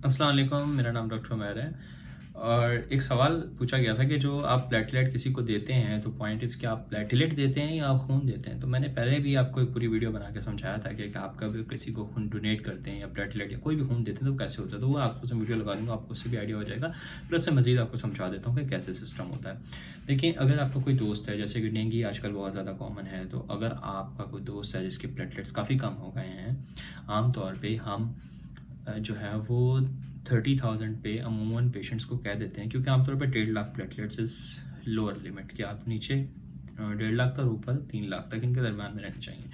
अस्सलाम वालेकुम, मेरा नाम डॉक्टर उमैर है। और एक सवाल पूछा गया था कि जो आप प्लेटलेट किसी को देते हैं तो पॉइंट इज़ कि आप प्लेटलेट देते हैं या आप खून देते हैं। तो मैंने पहले भी आपको एक पूरी वीडियो बना के समझाया था कि आप कभी किसी को खून डोनेट करते हैं या प्लेटलेट या कोई भी खून देते हैं तो कैसे होता है। तो वो आपको उसमें वीडियो लगा दूँगा, आपको उससे भी आइडिया हो जाएगा। प्लस मैं मज़ीद आपको समझा देता हूँ कि कैसे सिस्टम होता है। देखिए, अगर आपका कोई दोस्त है, जैसे कि डेंगू आजकल बहुत ज़्यादा कॉमन है, तो अगर आपका कोई दोस्त है जिसके प्लेटलेट्स काफ़ी कम हो गए हैं, आम तौर पे हम जो है वो 30,000 पे अमूमन पेशेंट्स को कह देते हैं, क्योंकि आमतौर पे 1.5 lakh platelets is lower limit कि आप नीचे 1.5 लाख और ऊपर 3 लाख तक इनके दरम्यान में रहने चाहिए।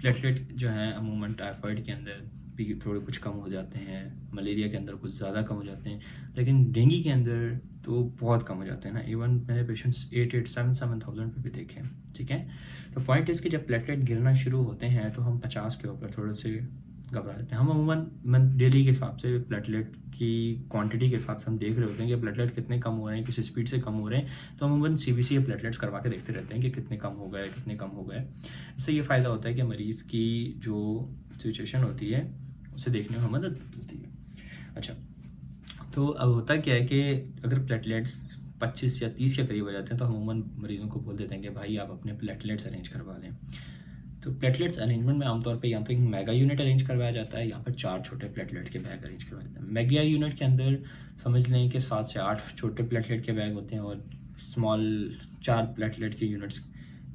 प्लेटलेट जो है अमूमन टाइफाइड के अंदर भी थोड़े कुछ कम हो जाते हैं, मलेरिया के अंदर कुछ ज़्यादा कम हो जाते हैं, लेकिन डेंगू के अंदर तो बहुत कम हो जाते हैं ना। इवन मैंने पेशेंट्स 7,000 पे भी देखे हैं। ठीक है, तो पॉइंट इसके जब प्लेटलेट गिरना शुरू होते हैं तो हम 50 के ऊपर थोड़े से घबरा जाते हैं। हम अमूमन डेली के हिसाब से प्लेटलेट की क्वांटिटी के हिसाब से हम देख रहे होते हैं कि प्लेटलेट कितने कम हो रहे हैं, किस स्पीड से कम हो रहे हैं। तो अमूमन सीबीसी या प्लेटलेट्स करवा के देखते रहते हैं कि कितने कम हो गए, कितने कम हो गए। इससे ये फ़ायदा होता है कि मरीज़ की जो सिचुएशन होती है उसे देखने में मदद मिलती है। अच्छा, तो अब होता क्या है कि अगर प्लेटलेट्स 25 या 30 के करीब हो जाते हैं तो हम अमूमन मरीज़ों को बोल देते हैं कि भाई आप अपने प्लेटलेट्स अरेंज करवा लें। तो प्लेटलेट्स अरेंजमेंट में आमतौर पे या तो एक मेगा यूनिट अरेंज करवाया जाता है या फिर 4 छोटे प्लेटलेट के बैग अरेंज करवाए जाते हैं। मेगा यूनिट के अंदर समझ लें कि 7 से 8 छोटे प्लेटलेट के बैग होते हैं, और स्मॉल 4 प्लेटलेट के यूनिट्स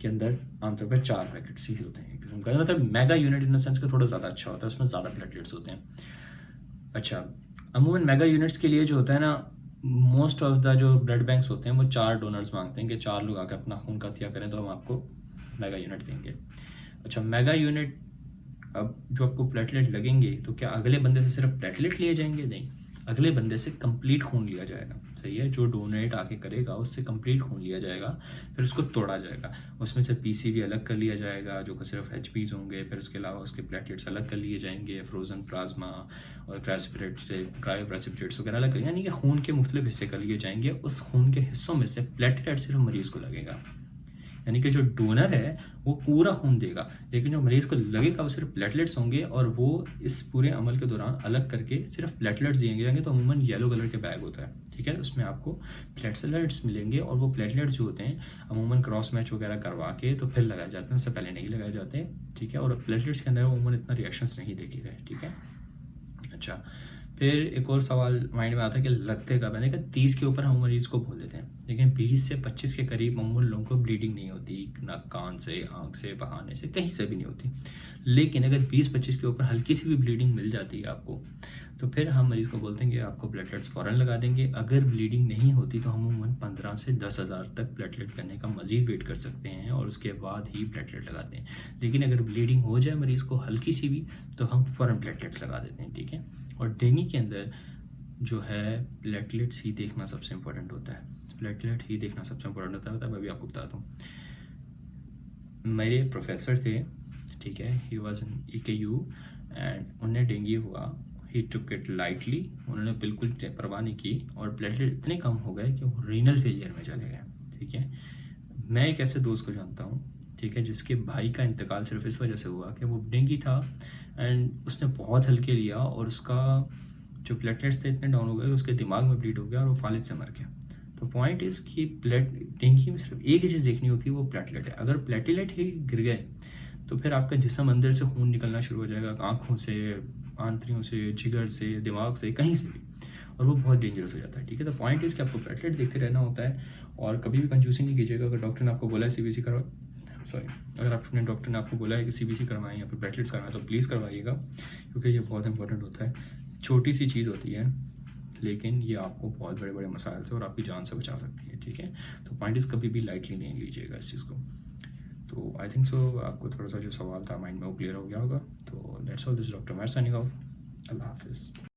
के अंदर आमतौर पर 4 पैकेट्स ही होते हैं एक किस्म का। मतलब mega unit in the sense का थोड़ा ज़्यादा अच्छा होता है, उसमें ज़्यादा प्लेटलेट्स होते हैं। अच्छा, अमूमन मेगा यूनिट्स के लिए जो होता है ना, मोस्ट ऑफ द जो ब्लड बैंक्स होते हैं वो 4 डोनर्स मांगते हैं कि 4 लोग आकर अपना खून का अतिया करें तो हम आपको मेगा यूनिट देंगे। अच्छा, मेगा यूनिट अब जो आपको प्लेटलेट लगेंगे तो क्या अगले बंदे से सिर्फ प्लेटलेट लिए जाएंगे? नहीं, अगले बंदे से कंप्लीट खून लिया जाएगा। सही है, जो डोनेट आके करेगा उससे कंप्लीट खून लिया जाएगा, फिर उसको तोड़ा जाएगा। उसमें से पीसीबी अलग कर लिया जाएगा जो कि सिर्फ एचपीज होंगे, फिर उसके अलावा उसके प्लेटलेट्स अलग कर लिए जाएंगे, फ्रोजन प्लाज्मा और क्रायोप्रेसिपिटेट्स वगैरह अलग, यानी कि खून के मुख्तलिफ हिस्से कर लिए जाएंगे। उस खून के हिस्सों में से प्लेटलेट सिर्फ मरीज़ को लगेगा, यानी कि जो डोनर है वो पूरा खून देगा, लेकिन जो मरीज़ को लगेगा वो सिर्फ प्लेटलेट्स होंगे, और वो इस पूरे अमल के दौरान अलग करके सिर्फ प्लेटलेट्स दिए जाएंगे। तो अमूमन येलो कलर के बैग होता है, ठीक है, उसमें आपको प्लेटलेट्स मिलेंगे, और वो प्लेटलेट्स जो होते हैं अमूमन क्रॉस मैच वगैरह करवा के तो फिर लगाए जाते हैं, उससे पहले नहीं लगाए जाते। ठीक है, और प्लेटलेट्स के अंदर अमूमन इतना रिएक्शंस नहीं देखे गए। ठीक है, अच्छा, फिर एक और सवाल माइंड में आता है कि लगते कब? मैंने कहा 30 के ऊपर हम मरीज़ को बोल देते हैं, लेकिन 20 से 25 के करीब अमूमन लोगों को ब्लीडिंग नहीं होती, ना कान से, आँख से, बहाने से, कहीं से भी नहीं होती। लेकिन अगर 20-25 के ऊपर हल्की सी भी ब्लीडिंग मिल जाती है आपको, तो फिर हम मरीज़ को बोलते हैं कि आपको प्लेटलेट्स फ़ौरन लगा देंगे। अगर ब्लीडिंग नहीं होती तो हम अमूमन 15 से 10,000 तक प्लेटलेट करने का मज़ीद वेट कर सकते हैं, और उसके बाद ही प्लेटलेट लगाते हैं। लेकिन अगर ब्लीडिंग हो जाए मरीज़ को हल्की सी भी तो हम फ़ौरन प्लेटलेट्स लगा देते हैं। ठीक है, और डेंगू के अंदर जो है प्लेटलेट्स ही देखना सबसे इम्पोर्टेंट होता है। प्लेटलेट ही देखना सबसे इम्पोर्टेंट होता है। मैं भी आपको बताता हूँ, मेरे प्रोफेसर थे, ठीक है, he was in EKU, and उन्हें डेंगू हुआ। ही टुक इट लाइटली, उन्होंने बिल्कुल परवाह नहीं की, और प्लेटलेट इतने कम हो गए कि वो रीनल फेलियर में चले गए। ठीक है, मैं एक ऐसे दोस्त को जानता हूँ, ठीक है, जिसके भाई का इंतकाल सिर्फ इस वजह से हुआ कि वो डेंगू था एंड उसने बहुत हल्के लिया, और उसका जो प्लेटलेट्स थे इतने डाउन हो गए, उसके दिमाग में ब्लीड हो गया और वो फालिज से मर गया। तो पॉइंट इज़ कि डेंगू में सिर्फ एक ही चीज़ देखनी होती है, वो प्लेटलेट है। अगर प्लेटलेट ही गिर गए तो फिर आपका जिस्म अंदर से खून निकलना शुरू हो जाएगा, आँखों से, आंतरियों से, जिगर से, दिमाग से, कहीं से भी, और वो बहुत डेंजरस हो जाता है। ठीक है, तो पॉइंट इज़ कि आपको प्लेटलेट देखते रहना होता है, और कभी भी कंफ्यूजन नहीं कीजिएगा। अगर डॉक्टर ने आपको बोला है सीबीसी करवा सॉरी अगर आपने डॉक्टर ने आपको बोला है कि सीबीसी करवाएं या फिर प्लेटलेट्स करवाएं तो प्लीज़ करवाइएगा, क्योंकि ये बहुत इंपॉर्टेंट होता है। छोटी सी चीज़ होती है, लेकिन ये आपको बहुत बड़े बड़े मसाइल से और आपकी जान से बचा सकती है। ठीक है, तो पॉइंट इज़ कभी भी लाइटली नहीं लीजिएगा इस चीज़ को। तो आई थिंक सो आपको थोड़ा सा जो सवाल था माइंड में वो क्लियर हो गया होगा। तो लेट्स ऑल दिस डॉक्टर मैर साइनिंग ऑफ। अल्लाह हाफिज़।